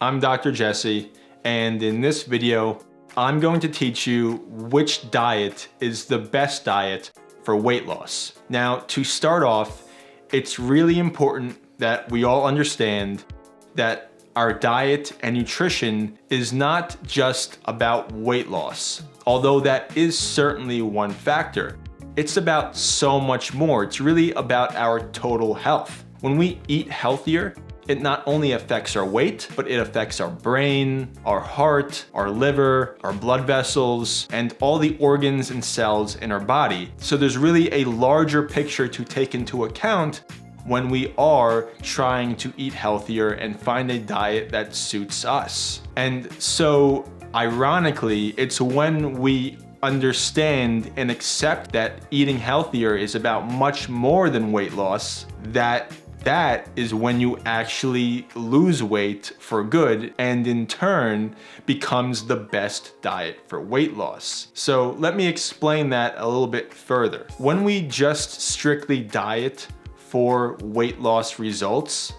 I'm Dr. Jesse, and in this video, I'm going to teach you which diet is the best diet for weight loss. Now, to start off, it's really important that we all understand that our diet and nutrition is not just about weight loss, although that is certainly one factor. It's about so much more. It's really about our total health. When we eat healthier, it not only affects our weight, but it affects our brain, our heart, our liver, our blood vessels, and all the organs and cells in our body. So there's really a larger picture to take into account when we are trying to eat healthier and find a diet that suits us. And so, ironically, it's when we understand and accept that eating healthier is about much more than weight loss, that is when you actually lose weight for good and in turn becomes the best diet for weight loss. So let me explain that a little bit further. When we just strictly diet for weight loss results,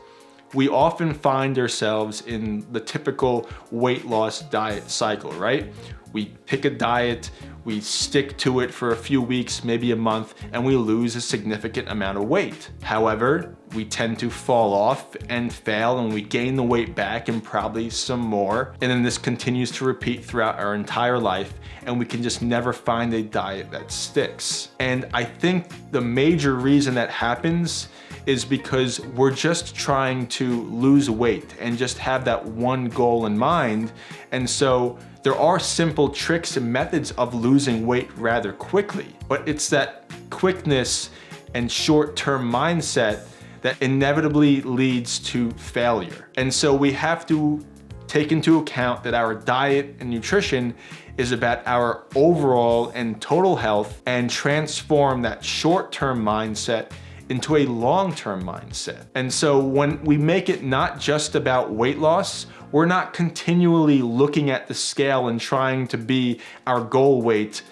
we often find ourselves in the typical weight loss diet cycle, right? We pick a diet, we stick to it for a few weeks, maybe a month, and we lose a significant amount of weight. However, we tend to fall off and fail, and we gain the weight back and probably some more. And then this continues to repeat throughout our entire life, and we can just never find a diet that sticks. And I think the major reason that happens is because we're just trying to lose weight and just have that one goal in mind. And so there are simple tricks and methods of losing weight rather quickly, but it's that quickness and short-term mindset that inevitably leads to failure. And so we have to take into account that our diet and nutrition is about our overall and total health, and transform that short-term mindset into a long-term mindset. And so when we make it not just about weight loss, we're not continually looking at the scale and trying to be our goal weight,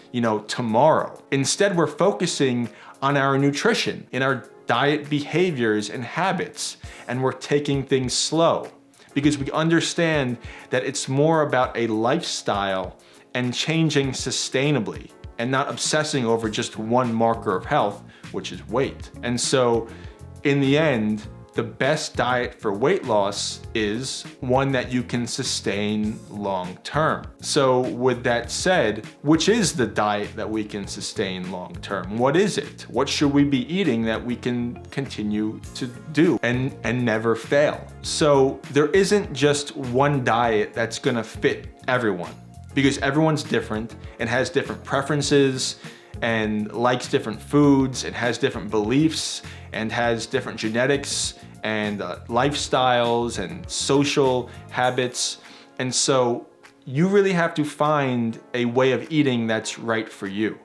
tomorrow. Instead, we're focusing on our nutrition, in our diet behaviors and habits, and we're taking things slow because we understand that it's more about a lifestyle and changing sustainably and not obsessing over just one marker of health, which is weight. And so in the end, the best diet for weight loss is one that you can sustain long term. So with that said, which is the diet that we can sustain long term? What is it? What should we be eating that we can continue to do and never fail? So there isn't just one diet that's gonna fit everyone, because everyone's different and has different preferences and likes different foods and has different beliefs and has different genetics and lifestyles and social habits. And so you really have to find a way of eating that's right for you.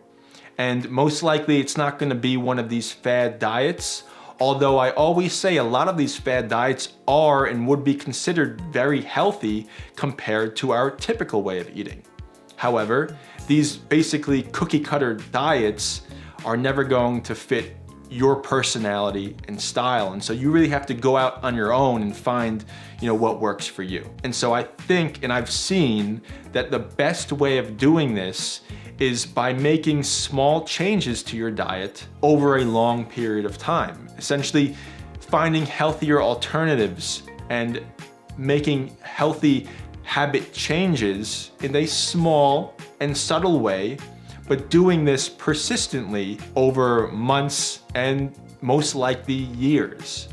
And most likely it's not gonna be one of these fad diets, although I always say a lot of these fad diets are and would be considered very healthy compared to our typical way of eating. However, these basically cookie cutter diets are never going to fit your personality and style. And so you really have to go out on your own and find, what works for you. And so I think, and I've seen that the best way of doing this is by making small changes to your diet over a long period of time. Essentially finding healthier alternatives and making healthy habit changes in a small and subtle way, but doing this persistently over months and most likely years.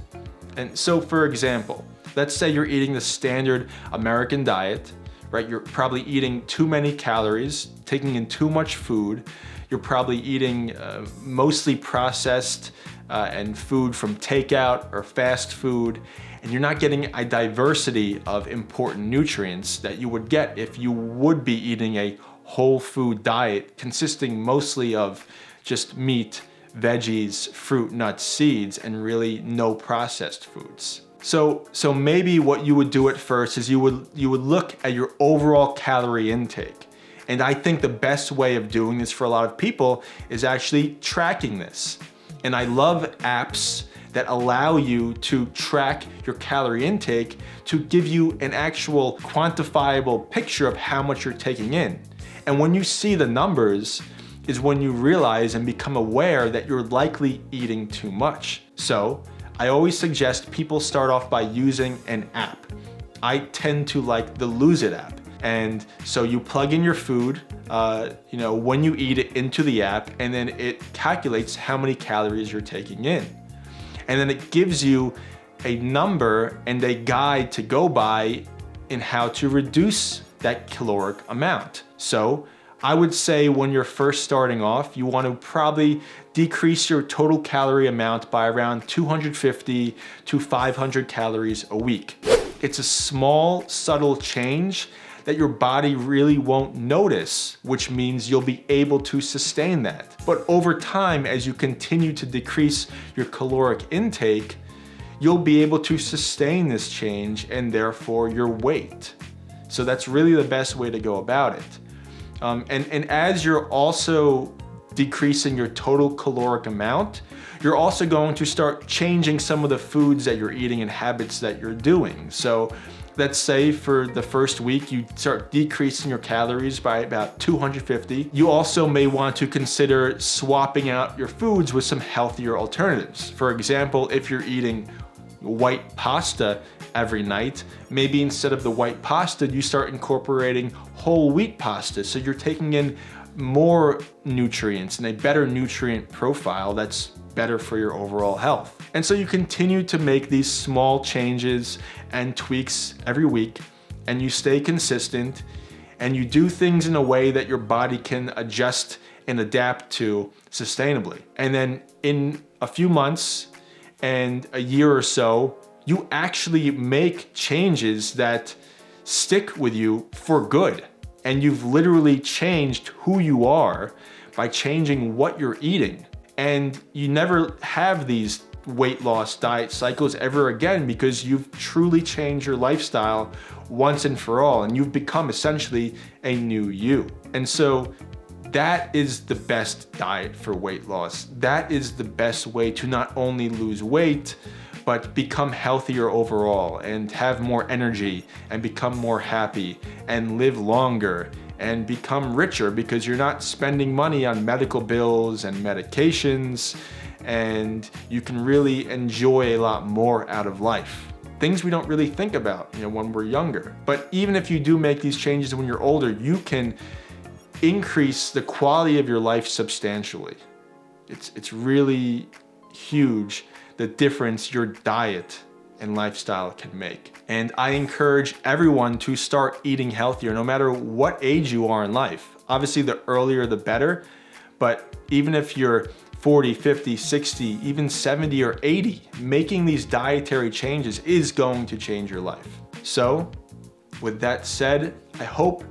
And so for example, let's say you're eating the standard American diet, right? You're probably eating too many calories, taking in too much food. You're probably eating mostly processed and food from takeout or fast food, and you're not getting a diversity of important nutrients that you would get if you would be eating a whole food diet consisting mostly of just meat, veggies, fruit, nuts, seeds, and really no processed foods. So maybe what you would do at first is you would look at your overall calorie intake. And I think the best way of doing this for a lot of people is actually tracking this. And I love apps that allow you to track your calorie intake to give you an actual quantifiable picture of how much you're taking in. And when you see the numbers is when you realize and become aware that you're likely eating too much. So I always suggest people start off by using an app. I tend to like the Lose It app. And so you plug in your food, when you eat it into the app, and then it calculates how many calories you're taking in. And then it gives you a number and a guide to go by in how to reduce that caloric amount. So I would say when you're first starting off, you want to probably decrease your total calorie amount by around 250 to 500 calories a week. It's a small, subtle change that your body really won't notice, which means you'll be able to sustain that. But over time, as you continue to decrease your caloric intake, you'll be able to sustain this change and therefore your weight. So that's really the best way to go about it. And as you're also decreasing your total caloric amount, you're also going to start changing some of the foods that you're eating and habits that you're doing. So let's say for the first week, you start decreasing your calories by about 250. You also may want to consider swapping out your foods with some healthier alternatives. For example, if you're eating white pasta every night, maybe instead of the white pasta, you start incorporating whole wheat pasta. So you're taking in more nutrients and a better nutrient profile that's better for your overall health. And so you continue to make these small changes and tweaks every week, and you stay consistent, and you do things in a way that your body can adjust and adapt to sustainably. And then in a few months and a year or so, you actually make changes that stick with you for good. And you've literally changed who you are by changing what you're eating. And you never have these weight loss diet cycles ever again because you've truly changed your lifestyle once and for all, and you've become essentially a new you. And so that is the best diet for weight loss. That is the best way to not only lose weight, but become healthier overall and have more energy and become more happy and live longer and become richer because you're not spending money on medical bills and medications, and you can really enjoy a lot more out of life. Things we don't really think about, when we're younger. But even if you do make these changes when you're older, you can increase the quality of your life substantially. It's really huge the difference your diet and lifestyle can make. And I encourage everyone to start eating healthier no matter what age you are in life. Obviously, the earlier the better, but even if you're 40, 50, 60, even 70 or 80, making these dietary changes is going to change your life. So with that said, I hope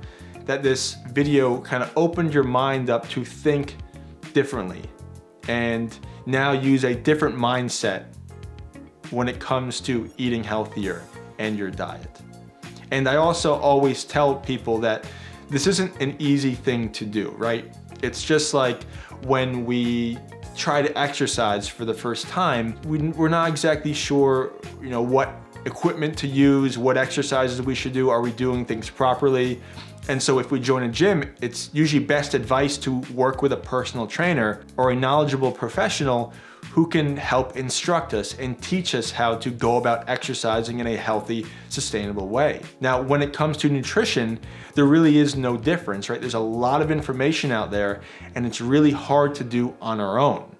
that this video kind of opened your mind up to think differently and now use a different mindset when it comes to eating healthier and your diet. And I also always tell people that this isn't an easy thing to do, right? It's just like when we try to exercise for the first time, we're not exactly sure, what equipment to use, what exercises we should do, are we doing things properly? And so if we join a gym, it's usually best advice to work with a personal trainer or a knowledgeable professional who can help instruct us and teach us how to go about exercising in a healthy, sustainable way. Now, when it comes to nutrition, there really is no difference, right? There's a lot of information out there, and it's really hard to do on our own.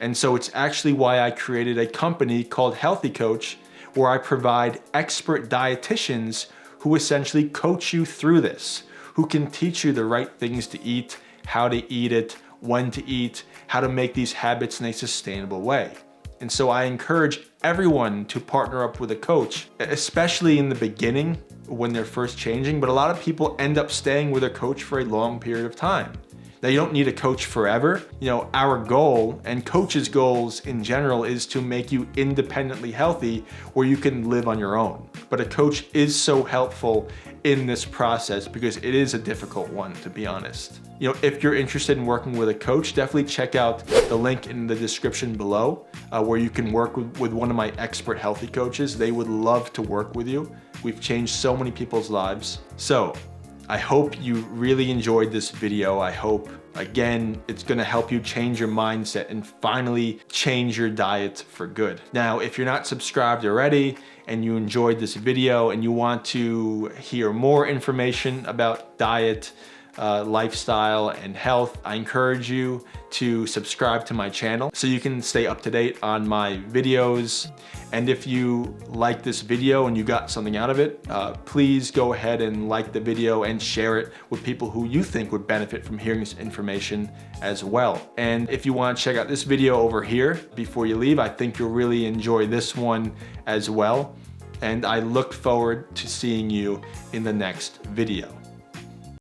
And so it's actually why I created a company called Healthy Coach, where I provide expert dietitians who essentially coach you through this, who can teach you the right things to eat, how to eat it, when to eat, how to make these habits in a sustainable way. And so I encourage everyone to partner up with a coach, especially in the beginning when they're first changing, but a lot of people end up staying with a coach for a long period of time. Now, you don't need a coach forever. Our goal and coaches' goals in general is to make you independently healthy where you can live on your own. But a coach is so helpful in this process because it is a difficult one, to be honest. You know, if you're interested in working with a coach, definitely check out the link in the description below where you can work with one of my expert healthy coaches. They would love to work with you. We've changed so many people's lives. So I hope you really enjoyed this video. I hope, again, it's gonna help you change your mindset and finally change your diet for good. Now, if you're not subscribed already and you enjoyed this video and you want to hear more information about diet, lifestyle, and health, I encourage you to subscribe to my channel so you can stay up to date on my videos. And if you like this video and you got something out of it, please go ahead and like the video and share it with people who you think would benefit from hearing this information as well. And if you want to check out this video over here before you leave, I think you'll really enjoy this one as well. And I look forward to seeing you in the next video.